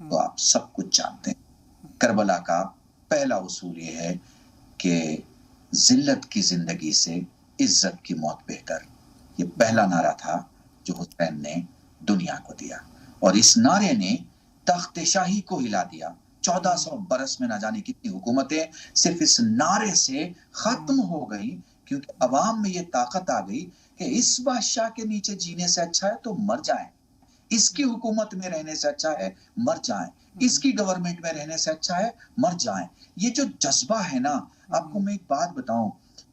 تو آپ سب کچھ جانتے ہیں۔ کربلا کا پہلا اصول یہ ہے کہ ذلت کی زندگی سے عزت کی موت بہتر، یہ پہلا نعرہ تھا جو حسین نے دنیا کو دیا، اور اس نعرے نے تخت شاہی کو ہلا دیا۔ 1400 برس میں نہ جانے کتنی حکومتیں صرف اس نعرے سے ختم ہو گئی، کیونکہ عوام میں یہ طاقت آ گئی کہ اس بادشاہ کے نیچے جینے سے اچھا ہے تو مر جائیں، اس کی حکومت میں رہنے سے اچھا ہے مر جائیں، اس کی گورنمنٹ میں رہنے سے اچھا ہے مر جائیں۔ یہ جو جذبہ ہے نا، آپ کو میں ایک بات بتاؤں،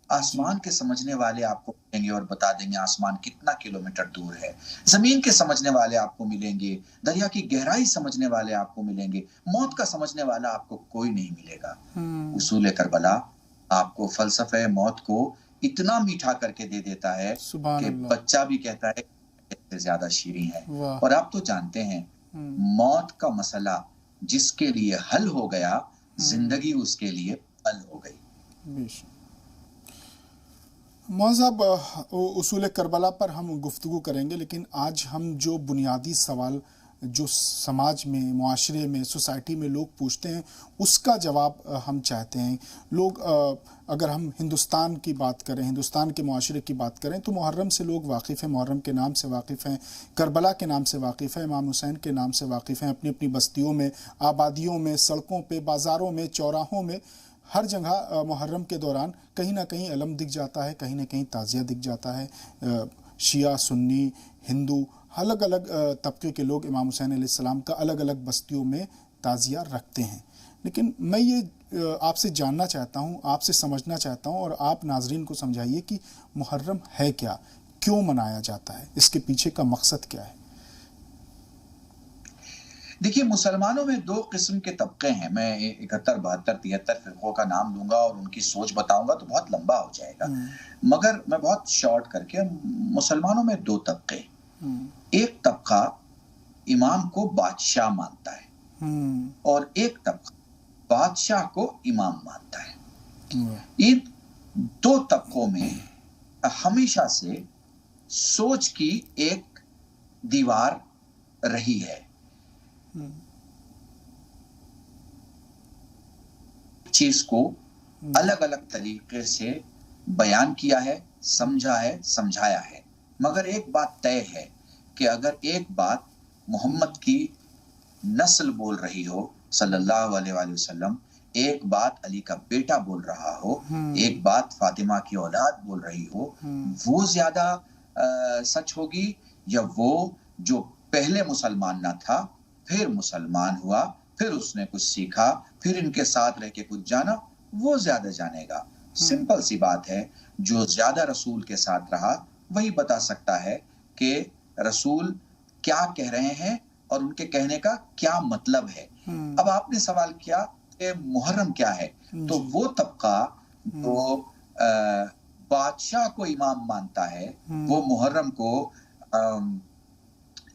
آسمان کے سمجھنے والے آپ کو ملیں گے اور بتا دیں گے آسمان کتنا کلومیٹر دور ہے، زمین کے سمجھنے والے آپ کو ملیں گے، دریا کی گہرائی سمجھنے والے آپ کو ملیں گے، موت کا سمجھنے والا آپ کو کوئی نہیں ملے گا۔ اصول کربلا آپ کو فلسفہ موت کو اتنا میٹھا کر کے دے دیتا ہے کہ بچہ بھی کہتا ہے کہ زیادہ شیریں ہے۔ اور آپ تو جانتے ہیں موت کا مسئلہ جس کے لیے حل ہو گیا، زندگی اس کے لیے حل ہو گئی۔ مولانا صاحب، اصول کربلا پر ہم گفتگو کریں گے، لیکن آج ہم جو بنیادی سوال جو سماج میں، معاشرے میں، سوسائٹی میں لوگ پوچھتے ہیں اس کا جواب ہم چاہتے ہیں۔ لوگ اگر ہم ہندوستان کی بات کریں، ہندوستان کے معاشرے کی بات کریں تو محرم سے لوگ واقف ہیں، محرم کے نام سے واقف ہیں، کربلا کے نام سے واقف ہیں، امام حسین کے نام سے واقف ہیں، اپنی اپنی بستیوں میں، آبادیوں میں، سڑکوں پہ، بازاروں میں، چوراہوں میں، ہر جگہ محرم کے دوران کہیں نہ کہیں علم دکھ جاتا ہے، کہیں نہ کہیں تعزیہ دکھ جاتا ہے۔ شیعہ، سنی، ہندو، الگ الگ طبقے کے لوگ امام حسین علیہ السلام کا الگ الگ بستیوں میں تعزیہ رکھتے ہیں۔ لیکن میں یہ آپ سے جاننا چاہتا ہوں، آپ سے سمجھنا چاہتا ہوں، اور آپ ناظرین کو سمجھائیے کہ محرم ہے کیا، کیوں منایا جاتا ہے، اس کے پیچھے کا مقصد کیا ہے؟ دیکھیے، مسلمانوں میں دو قسم کے طبقے ہیں، میں 71، 72، 73 فرقوں کا نام لوں گا اور ان کی سوچ بتاؤں گا تو بہت لمبا ہو جائے گا، مگر میں بہت شارٹ کر کے، مسلمانوں میں دو طبقے، ایک طبقہ امام کو بادشاہ مانتا ہے اور ایک طبقہ بادشاہ کو امام مانتا ہے۔ ان دو طبقوں میں ہمیشہ سے سوچ کی ایک دیوار رہی ہے، چیز کو الگ الگ طریقے سے بیان کیا ہے، سمجھا ہے، سمجھایا ہے، مگر ایک بات طے ہے کہ اگر ایک بات محمد کی نسل بول رہی ہو صلی اللہ علیہ وآلہ وسلم، ایک بات علی کا بیٹا بول رہا ہو، ایک بات فاطمہ کی اولاد بول رہی ہو، وہ زیادہ سچ ہوگی یا وہ جو پہلے مسلمان نہ تھا پھر مسلمان ہوا، پھر اس نے کچھ سیکھا، پھر ان کے ساتھ رہ کے کچھ جانا، وہ زیادہ جانے گا۔ سمپل سی بات ہے، جو زیادہ رسول کے ساتھ رہا وہی بتا سکتا ہے کہ رسول کیا کہہ رہے ہیں اور ان کے کہنے کا کیا مطلب ہے۔ اب آپ نے سوال کیا کہ محرم کیا ہے، تو وہ طبقہ جو بادشاہ کو امام مانتا ہے وہ محرم کو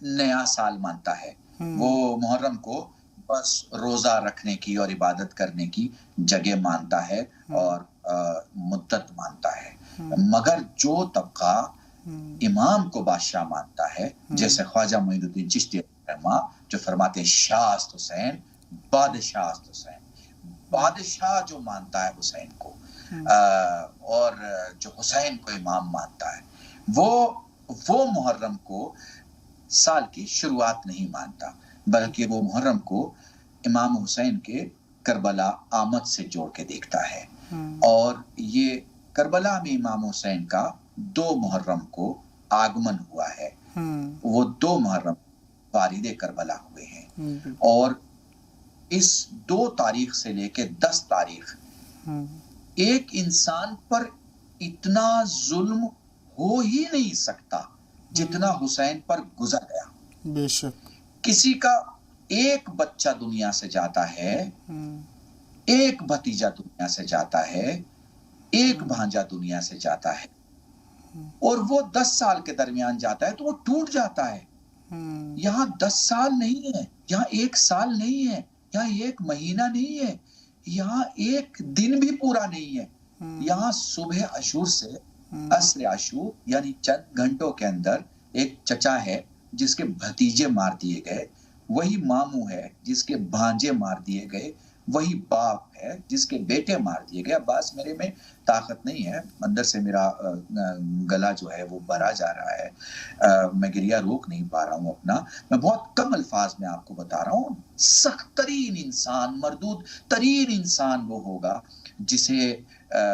نیا سال مانتا ہے، وہ محرم کو بس روزہ رکھنے کی اور عبادت کرنے کی جگہ مانتا ہے اور مدت مانتا ہے۔ مگر جو طبقہ امام کو بادشاہ مانتا ہے، جیسے خواجہ معین الدین چشتی جو فرماتے ہیں شاست حسین بادشاہ حسین، بادشاہ جو مانتا ہے حسین کو اور جو حسین کو امام مانتا ہے، وہ محرم کو سال کی شروعات نہیں مانتا، بلکہ وہ محرم کو امام حسین کے کربلا آمد سے جوڑ کے دیکھتا ہے۔ اور یہ کربلا میں امام حسین کا 2 محرم کو آگمن ہوا ہے، وہ 2 محرم وارد کربلا ہوئے ہیں، اور اس 2 تاریخ سے لے کے 10 تاریخ ایک انسان پر اتنا ظلم ہو ہی نہیں سکتا جتنا حسین پر گزر گیا۔ بے شک کسی کا ایک بچہ دنیا سے جاتا ہے، ایک بھتیجا دنیا سے جاتا ہے، ایک بھانجا دنیا سے جاتا ہے، اور وہ 10 سال کے درمیان جاتا ہے تو وہ ٹوٹ جاتا ہے۔ یہاں 10 سال نہیں ہے، یہاں 1 سال نہیں ہے، یہاں 1 مہینہ نہیں ہے، یہاں 1 دن بھی پورا نہیں ہے۔ یہاں صبح عاشور سے عصر عاشور یعنی چند گھنٹوں کے اندر ایک چچا ہے جس کے بھتیجے مار دیے گئے، وہی ماموں ہے جس کے بھانجے مار دیے گئے، وہی باپ ہے جس کے بیٹے مار دیے گئے. عباس میرے میں طاقت نہیں ہے، اندر سے میرا گلا جو ہے وہ بھرا جا رہا ہے، میں گریہ روک نہیں پا رہا ہوں اپنا. میں بہت کم الفاظ میں آپ کو بتا رہا ہوں، سخت ترین انسان، مردود ترین انسان وہ ہوگا جسے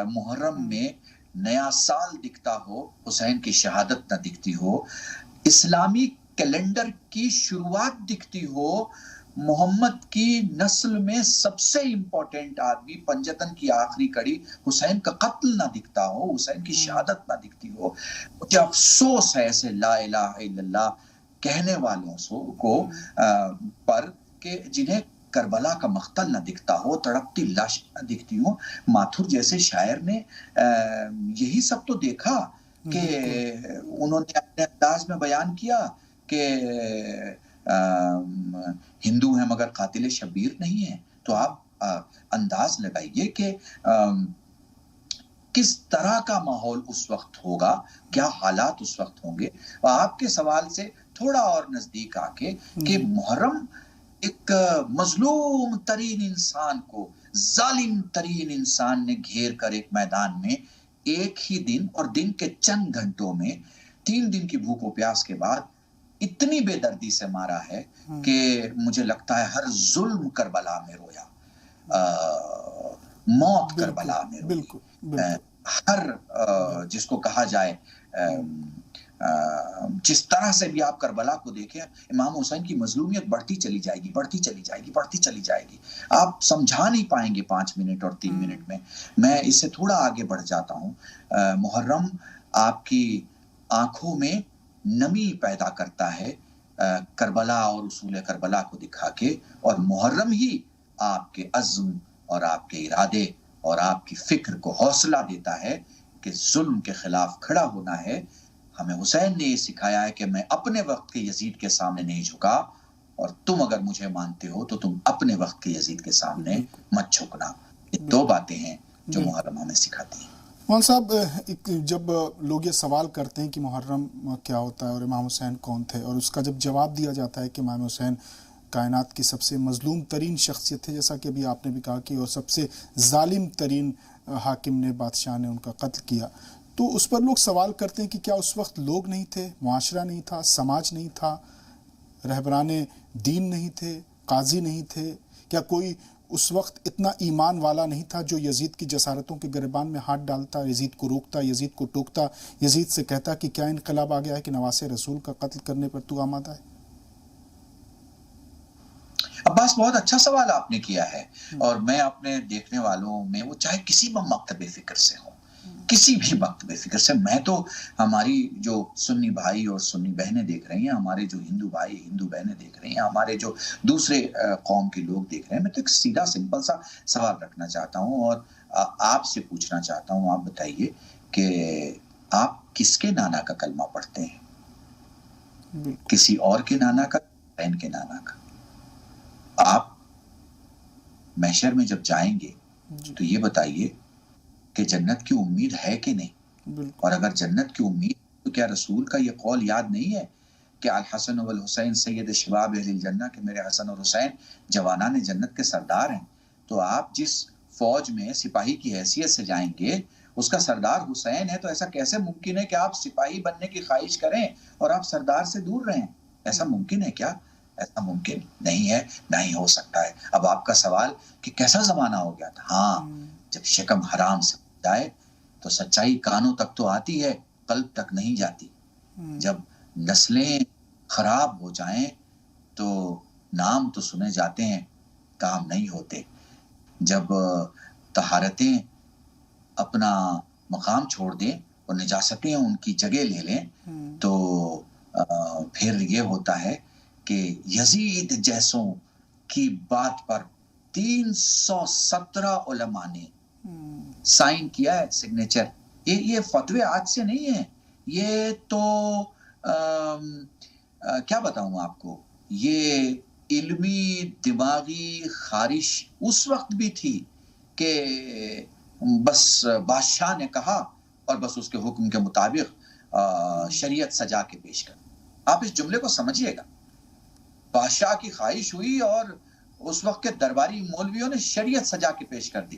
محرم میں نیا سال دکھتا ہو، حسین کی شہادت نہ دکھتی ہو، اسلامی کیلنڈر کی شروعات دکھتی ہو، محمد کی نسل میں سب سے امپورٹنٹ آدمی پنجتن کی آخری کڑی حسین کا قتل نہ دکھتا ہو، حسین کی شہادت نہ دکھتی ہو. مجھے افسوس ہے ایسے لا الہ الا اللہ کہنے والوں کو پر کہ جنہیں کربلا کا مقتل نہ دکھتا ہو، تڑپتی لاش نہ دکھتی ہو. ماتھر جیسے شاعر نے یہی سب تو دیکھا کہ انہوں نے اپنے انداز میں بیان کیا کہ ہندو ہیں مگر قاتل شبیر نہیں ہیں. تو آپ انداز لگائیے کہ کس طرح کا ماحول اس وقت ہوگا، کیا حالات اس وقت ہوں گے. آپ کے سوال سے تھوڑا اور نزدیک آ کے کہ محرم ایک مظلوم ترین انسان کو ظالم ترین انسان نے گھیر کر ایک میدان میں ایک ہی دن اور دن کے چند گھنٹوں میں 3 دن کی بھوک و پیاس کے بعد اتنی بے دردی سے مارا ہے کہ مجھے لگتا ہے ہر ظلم کربلا میں رویا، موت کربلا میں روئی. ہر جس کو کہا جائے جس طرح سے بھی آپ کربلا کو دیکھیں، امام حسین کی مظلومیت بڑھتی چلی جائے گی، بڑھتی چلی جائے گی، بڑھتی چلی جائے گی. آپ سمجھا نہیں پائیں گے 5 منٹ اور 3 منٹ میں. میں اس سے تھوڑا آگے بڑھ جاتا ہوں. محرم آپ کی آنکھوں میں نمی پیدا کرتا ہے کربلا اور اصول کربلا کو دکھا کے، اور محرم ہی آپ کے عزم اور آپ کے ارادے اور آپ کی فکر کو حوصلہ دیتا ہے کہ ظلم کے خلاف کھڑا ہونا ہے. ہمیں حسین نے یہ سکھایا ہے کہ میں اپنے وقت کے یزید کے سامنے نہیں جھکا، اور تم اگر مجھے مانتے ہو تو تم اپنے وقت کے یزید کے سامنے مت جھکنا. یہ 2 باتیں ہیں جو محرم ہمیں سکھاتی ہیں. مولانا صاحب، جب لوگ یہ سوال کرتے ہیں کہ محرم کیا ہوتا ہے اور امام حسین کون تھے، اور اس کا جب جواب دیا جاتا ہے کہ امام حسین کائنات کی سب سے مظلوم ترین شخصیت تھے، جیسا کہ ابھی آپ نے بھی کہا کہ اور سب سے ظالم ترین حاکم نے، بادشاہ نے ان کا قتل کیا، تو اس پر لوگ سوال کرتے ہیں کہ کیا اس وقت لوگ نہیں تھے، معاشرہ نہیں تھا، سماج نہیں تھا، رہبران دین نہیں تھے، قاضی نہیں تھے؟ کیا کوئی اس وقت اتنا ایمان والا نہیں تھا جو یزید کی جسارتوں کے گریبان میں ہاتھ ڈالتا، یزید کو روکتا، یزید کو ٹوکتا، یزید سے کہتا کہ کیا انقلاب آ گیا ہے کہ نواسے رسول کا قتل کرنے پر تو آمادہ ہے؟ عباس، بہت اچھا سوال آپ نے کیا ہے، اور میں اپنے دیکھنے والوں میں، وہ چاہے کسی بھی مکتب فکر سے ہو، کسی بھی مکتب فکر سے، میں تو ہماری جو سنی بھائی اور سنی بہنیں دیکھ رہی ہیں، ہمارے جو ہندو بھائی ہندو بہنیں دیکھ رہی ہیں، ہمارے جو دوسرے قوم کے لوگ دیکھ رہے ہیں، میں تو ایک سیدھا سمپل سا سوال رکھنا چاہتا ہوں اور آپ سے پوچھنا چاہتا ہوں. آپ بتائیے کہ آپ کس کے نانا کا کلمہ پڑھتے ہیں؟ کسی اور کے نانا کا، حسین کے نانا کا؟ آپ محشر میں جب جائیں گے تو یہ بتائیے کہ جنت کی امید ہے کہ نہیں؟ اور اگر جنت کی امید تو کیا رسول کا یہ قول یاد نہیں ہے کہ الحسن والحسین سید شباب اہل الجنہ، کہ میرے حسن اور حسین جوانان جنت کے سردار ہیں؟ تو آپ جس فوج میں سپاہی کی حیثیت سے جائیں گے، اس کا سردار حسین ہے، تو ایسا کیسے ممکن ہے کہ آپ سپاہی بننے کی خواہش کریں اور آپ سردار سے دور رہیں؟ ایسا ممکن ہے کیا؟ ایسا ممکن نہیں ہے، نہیں ہو سکتا ہے. اب آپ کا سوال کہ کیسا زمانہ ہو گیا تھا؟ ہاں، جب شکم حرام سے جائے تو سچائی کانوں تک تو آتی ہے، قلب تک نہیں جاتی. جب نسلیں خراب ہو جائیں تو نام تو سنے جاتے ہیں، کام نہیں ہوتے. جب طہارتیں اپنا مقام چھوڑ دیں اور نجاستیں ان کی جگہ لے لیں تو پھر یہ ہوتا ہے کہ یزید جیسوں کی بات پر 317 علماء نے سائن کیا ہے، سگنیچر. یہ فتوے آج سے نہیں ہیں، یہ تو کیا بتاؤں آپ کو، یہ علمی دماغی خارش اس وقت بھی تھی کہ بس بادشاہ نے کہا اور بس اس کے حکم کے مطابق شریعت سجا کے پیش کر. آپ اس جملے کو سمجھیے گا. بادشاہ کی خواہش ہوئی اور اس وقت کے درباری مولویوں نے شریعت سجا کے پیش کر دی.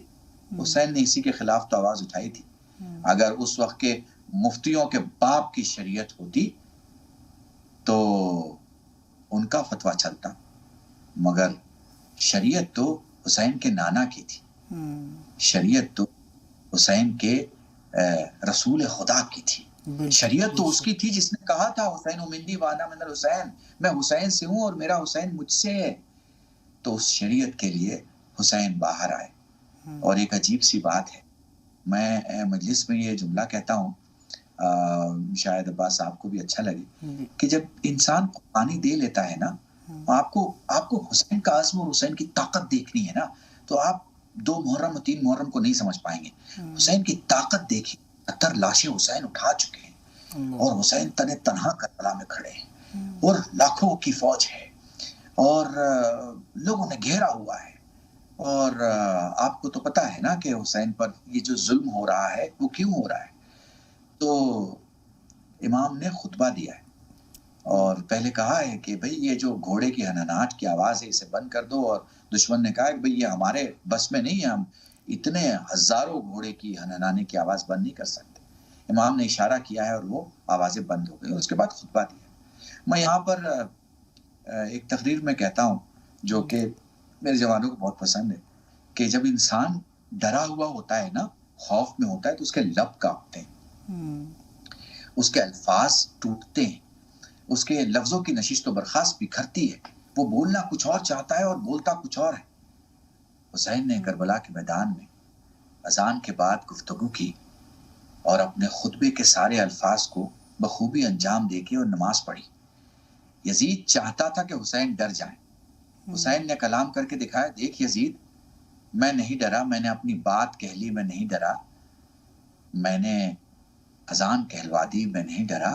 حسین نے اسی کے خلاف تو آواز اٹھائی تھی. اگر اس وقت کے مفتیوں کے باپ کی شریعت ہوتی تو ان کا فتویٰ چلتا، مگر شریعت تو حسین کے نانا کی تھی، شریعت تو حسین کے رسول خدا کی تھی. شریعت تو اس کی تھی جس نے کہا تھا حسین مندی وانا من الحسین، میں حسین سے ہوں اور میرا حسین مجھ سے ہے. تو اس شریعت کے لیے حسین باہر آئے. اور ایک عجیب سی بات ہے، میں مجلس میں یہ جملہ کہتا ہوں، شاید عباس صاحب کو بھی اچھا لگے، کہ جب انسان قربانی دے لیتا ہے نا، آپ کو حسین کا عزم اور حسین کی طاقت دیکھنی ہے نا، تو آپ 2 محرم اور 3 محرم کو نہیں سمجھ پائیں گے. حسین کی طاقت دیکھیں، 70 لاشیں حسین اٹھا چکے ہیں اور حسین تنہا کربلا میں کھڑے ہیں اور لاکھوں کی فوج ہے اور لوگوں نے گھیرا ہوا ہے. اور آپ کو تو پتا ہے نا کہ حسین پر یہ جو ظلم ہو رہا ہے وہ کیوں ہو رہا ہے. تو امام نے خطبہ دیا ہے اور پہلے کہا ہے کہ بھئی یہ جو گھوڑے کی ہنہناہٹ کی آواز ہے اسے بند کر دو. اور دشمن نے کہا کہ بھئی یہ ہمارے بس میں نہیں ہے، ہم اتنے ہزاروں گھوڑے کی ہنہنانے کی آواز بند نہیں کر سکتے. امام نے اشارہ کیا ہے اور وہ آوازیں بند ہو گئی اور اس کے بعد خطبہ دیا. میں یہاں پر ایک تقریر میں کہتا ہوں جو کہ میرے جوانوں کو بہت پسند ہے، کہ جب انسان ڈرا ہوا ہوتا ہے نا، خوف میں ہوتا ہے، تو اس کے لب کانپتے ہیں، اس کے الفاظ ٹوٹتے ہیں، اس کے لفظوں کی نشست و برخاست بکھرتی ہے، وہ بولنا کچھ اور چاہتا ہے اور بولتا کچھ اور ہے. حسین نے کربلا کے میدان میں اذان کے بعد گفتگو کی اور اپنے خطبے کے سارے الفاظ کو بخوبی انجام دے کے اور نماز پڑھی. یزید چاہتا تھا کہ حسین ڈر جائیں. حسین نے کلام کر کے دکھایا، دیکھ یزید، میں نہیں ڈرا، میں نے اپنی بات کہہ لی، میں نہیں ڈرا، میں نے اذان کہلوا دی، میں نہیں ڈرا،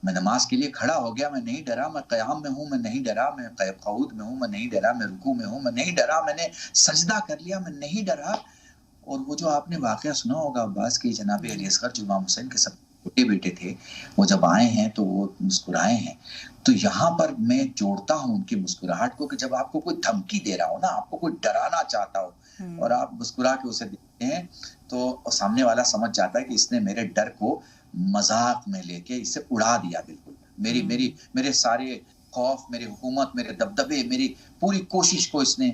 میں نماز کے لیے کھڑا ہو گیا، میں نہیں ڈرا، میں قیام میں ہوں، میں نہیں ڈرا، میں قعود میں ہوں، میں نہیں ڈرا، میں رکوع میں ہوں، میں نہیں ڈرا، میں نے سجدہ کر لیا، میں نہیں ڈرا. اور وہ جو آپ نے واقعہ سنا ہوگا عباس کی، جناب علی اصغر جو امام حسین کے سب چھوٹے بیٹے تھے، وہ جب آئے ہیں تو وہ مسکرائے ہیں. تو یہاں پر میں جوڑتا ہوں ان کی مسکراہٹ کو، کہ جب آپ کو کوئی دھمکی دے رہا ہو نا، آپ کو کوئی ڈرانا چاہتا ہو اور آپ مسکرا کے اسے دیکھتے ہیں، تو سامنے والا سمجھ جاتا ہے کہ اس نے میرے ڈر کو مذاق میں لے کے اسے اڑا دیا. بالکل میرے سارے خوف، میری حکومت، میرے دبدبے، میری پوری کوشش کو اس نے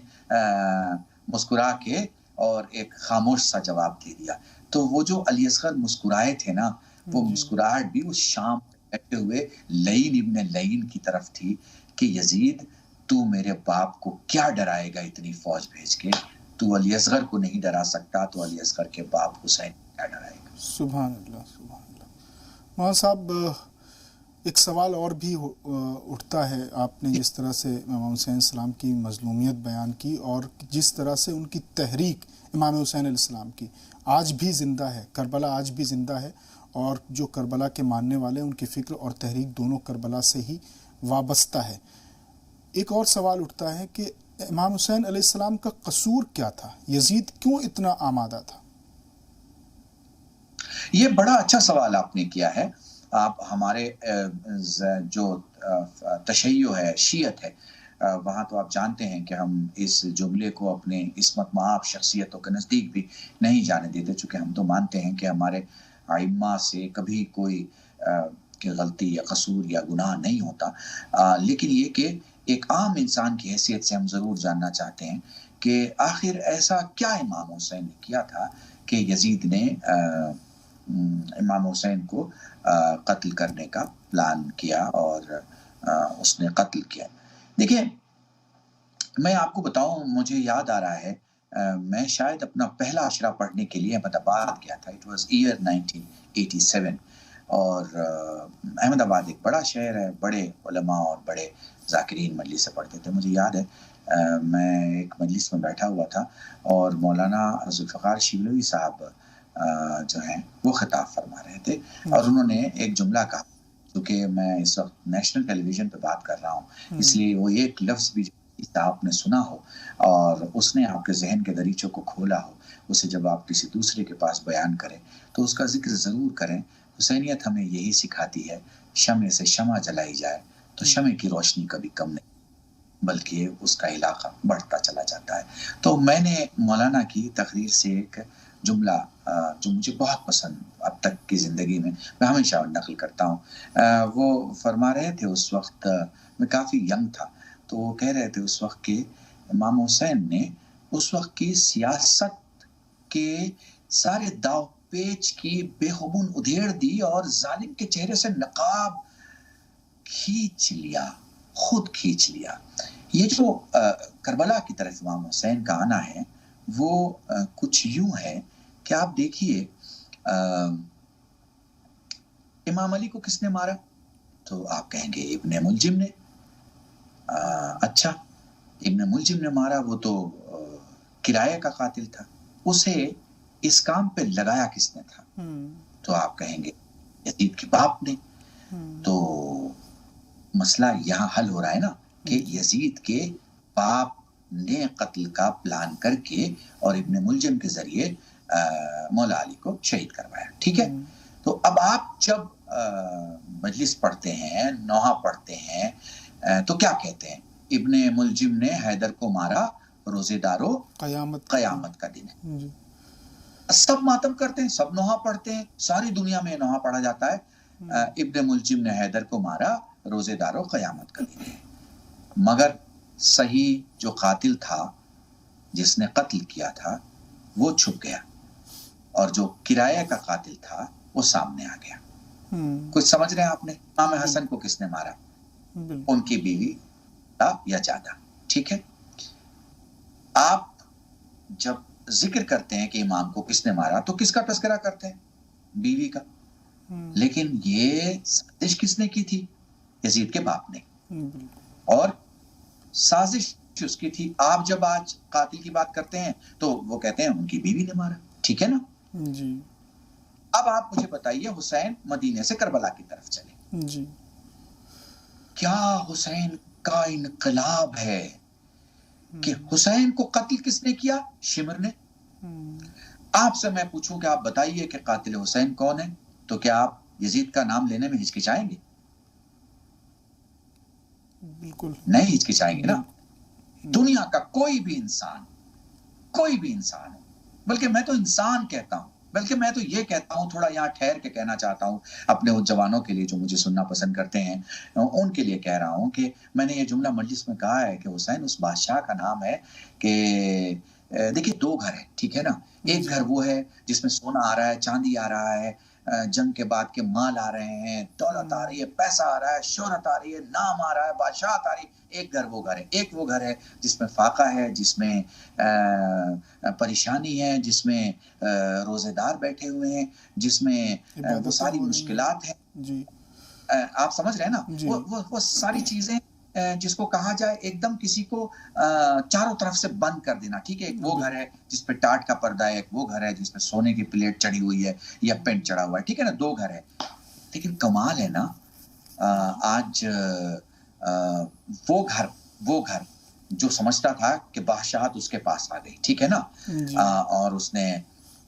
مسکرا کے اور ایک خاموش سا جواب دے دیا. تو وہ جو علی اصغر مسکرائے تھے نا، وہ مسکراہٹ بھی اس شام بیٹھے ہوئے لعین ابن لعین کی طرف تھی کہ یزید تو میرے باپ کو کیا ڈرائے گا اتنی فوج بھیج کے، تو علی اصغر کو نہیں ڈرا سکتا، تو علی اصغر کے باپ حسین کیا ڈرائے گا. سبحان اللہ، سبحان اللہ. مولانا صاحب ایک سوال اور بھی اٹھتا ہے، آپ نے جس طرح سے امام حسین السلام کی مظلومیت بیان کی اور جس طرح سے ان کی تحریک امام حسین علیہ السلام کی آج بھی زندہ ہے، کربلا آج بھی زندہ ہے، اور جو کربلا کے ماننے والے ان کی فکر اور تحریک دونوں کربلا سے ہی وابستہ ہے. ایک اور سوال اٹھتا ہے کہ امام حسین علیہ السلام کا قصور کیا تھا؟ یزید کیوں اتنا آمادہ تھا؟ یہ بڑا اچھا سوال آپ نے کیا ہے. آپ ہمارے جو تشیع ہے، شیعت ہے، وہاں تو آپ جانتے ہیں کہ ہم اس جملے کو اپنے عصمت مآب شخصیتوں کے نزدیک بھی نہیں جانے دیتے، چونکہ ہم تو مانتے ہیں کہ ہمارے ائمہ سے کبھی کوئی غلطی یا قصور یا گناہ نہیں ہوتا. لیکن یہ کہ ایک عام انسان کی حیثیت سے ہم ضرور جاننا چاہتے ہیں کہ آخر ایسا کیا امام حسین نے کیا تھا کہ یزید نے امام حسین کو قتل کرنے کا پلان کیا اور اس نے قتل کیا. دیکھیں، میں آپ کو بتاؤں، مجھے یاد آ رہا ہے میں شاید اپنا پہلا عشرہ پڑھنے کے لیے احمد آباد گیا تھا. اٹ واز ایئر 1987 اور احمد آباد ایک بڑا شہر ہے، بڑے علماء اور بڑے ذاکرین مجلس سے پڑھتے تھے. مجھے یاد ہے میں ایک مجلس میں بیٹھا ہوا تھا اور مولانا ذوالفقار شبلی صاحب جو ہیں وہ خطاب فرما رہے تھے اور انہوں نے ایک جملہ کہا، کیونکہ میں اس وقت نیشنل ٹیلی ویژن پہ بات کر رہا ہوں، اس لیے وہ ایک لفظ بھی آپ نے سنا ہو اور اس نے آپ کے ذہن کے دریچوں کو کھولا ہو، اسے جب آپ کسی دوسرے کے پاس بیان کریں تو اس کا ذکر ضرور کریں. حسینیت ہمیں یہی سکھاتی ہے، شمع سے شمع جلائی جائے تو شمع کی روشنی کبھی کم نہیں. بلکہ اس کا علاقہ بڑھتا چلا جاتا ہے. تو میں نے مولانا کی تقریر سے ایک جملہ جو مجھے بہت پسند اب تک کی زندگی میں ہمیشہ نقل کرتا ہوں. وہ فرما رہے تھے، اس وقت میں کافی ینگ تھا، تو وہ کہہ رہے تھے اس وقت کہ امام حسین نے اس وقت کی سیاست کے سارے داو پیچ کی بے خبون ادھیڑ دی اور ظالم کے چہرے سے نقاب کھینچ لیا، خود کھینچ لیا. یہ جو کربلا کی طرف امام حسین کا آنا ہے وہ کچھ یوں ہے کہ آپ دیکھیے امام علی کو کس نے مارا؟ تو آپ کہیں گے ابن ملجم نے. اچھا، ابن ملجم نے مارا، وہ تو کرایہ کا قاتل تھا، اسے اس کام پہ لگایا کس نے تھا؟ تو آپ کہیں گے یزید کے باپ نے. تو مسئلہ یہاں حل ہو رہا ہے نا کہ یزید کے باپ نے قتل کا پلان کر کے اور ابن ملجم کے ذریعے مولا علی کو شہید کروایا. ٹھیک ہے، تو اب آپ جب مجلس پڑھتے ہیں، نوحہ پڑھتے ہیں، تو کیا کہتے ہیں؟ ابن ملجم نے حیدر کو مارا، روزے دارو قیامت کا دن ہے. سب ماتم کرتے ہیں، سب نوحہ پڑھتے ہیں، ساری دنیا میں نوحہ پڑھا جاتا ہے. ابن ملجم نے حیدر کو مارا، روزے دارو قیامت کا دن ہے. مگر صحیح جو قاتل تھا، جس نے قتل کیا تھا، وہ چھپ گیا، اور جو کرایہ کا قاتل تھا وہ سامنے آ گیا. کچھ سمجھ رہے ہیں آپ نے؟ امام حسن کو کس نے مارا؟ ان کی بیوی یا جادہ. ٹھیک ہے، آپ جب ذکر کرتے ہیں کہ امام کو کس نے مارا تو کس کا تذکرہ کرتے ہیں؟ بیوی کا. لیکن یہ سازش کس نے کی تھی؟ یزید کے باپ نے. اور سازش اس کی تھی. آپ جب آج قاتل کی بات کرتے ہیں تو وہ کہتے ہیں ان کی بیوی نے مارا. ٹھیک ہے نا جی. اب آپ مجھے بتائیے، حسین مدینے سے کربلا کی طرف چلے جی. کیا حسین کا انقلاب ہے کہ حسین کو قتل کس نے کیا؟ شمر نے. آپ سے میں پوچھوں کہ آپ بتائیے کہ قاتل حسین کون ہے، تو کیا آپ یزید کا نام لینے میں ہچکچائیں گے؟ بالکل نہیں ہچکچائیں گے نا. دنیا کا کوئی بھی انسان ہو، بلکہ میں تو انسان کہتا ہوں، بلکہ میں تو یہ کہتا ہوں، تھوڑا یہاں ٹھہر کے کہنا چاہتا ہوں اپنے ان جوانوں کے لیے جو مجھے سننا پسند کرتے ہیں، ان کے لیے کہہ رہا ہوں کہ میں نے یہ جملہ مجلس میں کہا ہے کہ حسین اس بادشاہ کا نام ہے کہ دیکھیے دو گھر ہیں. ٹھیک ہے نا. ایک گھر وہ ہے جس میں سونا آ رہا ہے، چاندی آ رہا ہے، جنگ کے بعد کے مال آ رہے ہیں، دولت آ رہی ہے، پیسہ آ رہا ہے، شہرت آ رہی ہے، نام آ رہا ہے، بادشاہت آ رہی ہے. ایک گھر وہ گھر ہے. ایک وہ گھر ہے جس میں فاقہ ہے، جس میں پریشانی ہے، جس میں روزے دار بیٹھے ہوئے ہیں، جس میں وہ ساری مشکلات ہیں. جی. آپ سمجھ رہے ہیں نا. جی. وہ ساری چیزیں جس کو کہا جائے ایک دم کسی کو چاروں طرف سے بند کر دینا. ٹھیک ہے. ایک وہ گھر ہے جس پہ ٹاٹ کا پردہ ہے، ایک وہ گھر ہے جس پہ سونے کی پلیٹ چڑھی ہوئی ہے یا پینٹ چڑھا ہوا ہے. ٹھیک ہے نا. دو گھر ہے. لیکن کمال ہے نا، آج وہ گھر جو سمجھتا تھا کہ بادشاہت اس کے پاس آ گئی. ٹھیک ہے نا. اور اس نے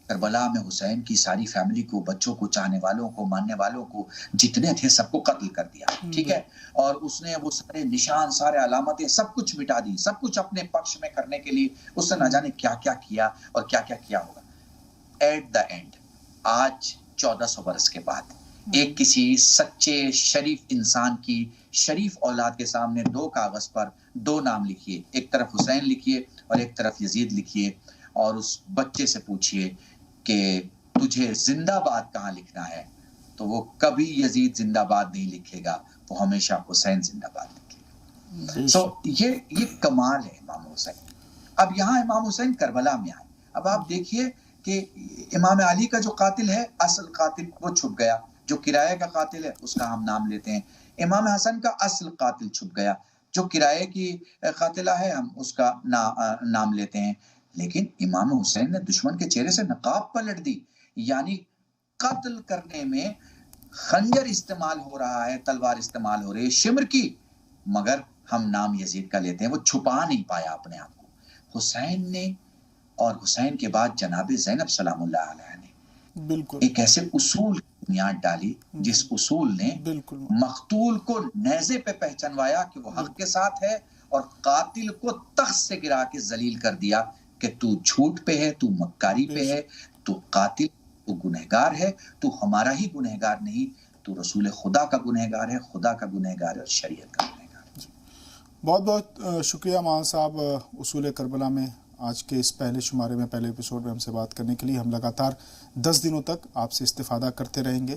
کربلا میں حسین کی ساری فیملی کو، بچوں کو، چاہنے والوں کو، ماننے والوں کو، جتنے تھے سب کو قتل کر دیا. ٹھیک ہے. اور اس نے وہ سارے نشان، سارے علامتیں، سب کچھ مٹا دی. سب کچھ اپنے پکش میں کرنے کے لیے اس نے نہ جانے کیا کیا کیا اور کیا کیا کیا ہوگا. ایٹ دا اینڈ آج 1400 برس کے بعد ایک کسی سچے شریف انسان کی شریف اولاد کے سامنے دو کاغذ پر دو نام لکھیے. ایک طرف حسین لکھیے اور ایک طرف یزید لکھیے، اور اس بچے سے پوچھیے کہ تجھے زندہ باد کہاں لکھنا ہے، تو وہ کبھی یزید زندہ باد نہیں لکھے گا، وہ ہمیشہ حسین زندہ باد لکھے گا. سو یہ کمال ہے امام حسین. اب یہاں امام حسین کربلا میں آئے. اب آپ دیکھیے کہ امام علی کا جو قاتل ہے، اصل قاتل وہ چھپ گیا. جو کرایہ کا قاتل ہے اس کا ہم نام لیتے ہیں. امام حسن کا اصل قاتل چھپ گیا. جو کرایہ کی قاتلہ ہے ہم اس کا نام لیتے ہیں. لیکن امام حسین نے دشمن کے چہرے سے نقاب پلٹ دی. یعنی قتل کرنے میں خنجر استعمال ہو رہا ہے، تلوار استعمال ہو رہی ہے شمر کی، مگر ہم نام یزید کا لیتے ہیں. وہ چھپا نہیں پایا اپنے آپ کو. حسین نے، اور حسین کے بعد جناب زینب سلام اللہ علیہ نے بالکل ایک ایسے اصول کی بنیاد ڈالی جس اصول نے مقتول کو نیزے پہ پہچنوایا کہ وہ حق کے ساتھ ہے اور قاتل کو تخت سے گرا کے ذلیل کر دیا کہ تو جھوٹ پہ ہے، تو مکاری پہ ہے، تو قاتل، تو گنہگار ہے، تو ہمارا ہی گنہگار نہیں، تو رسول خدا کا گنہگار ہے، خدا کا گنہگار ہے اور شریعت کا گنہگار ہے۔ بہت بہت شکریہ مولانا صاحب اصول کربلا میں آج کے اس پہلے شمارے میں، پہلے ایپیسوڈ میں ہم سے بات کرنے کے لیے۔ ہم لگاتار 10 دنوں تک آپ سے استفادہ کرتے رہیں گے،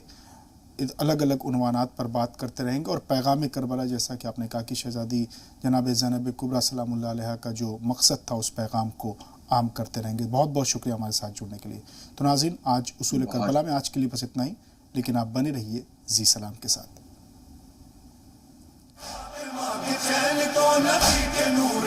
الگ الگ عنوانات پر بات کرتے رہیں گے، اور پیغام کربلا جیسا کہ آپ نے کہا کہ شہزادی جناب زینب کبریٰ سلام اللہ علیہ کا جو مقصد تھا اس پیغام کو عام کرتے رہیں گے۔ بہت بہت شکریہ ہمارے ساتھ جڑنے کے لیے۔ تو ناظرین، آج اصول کربلا میں آج کے لیے بس اتنا ہی، لیکن آپ بنے رہیے زی سلام کے ساتھ۔ چین کو نبی کے نور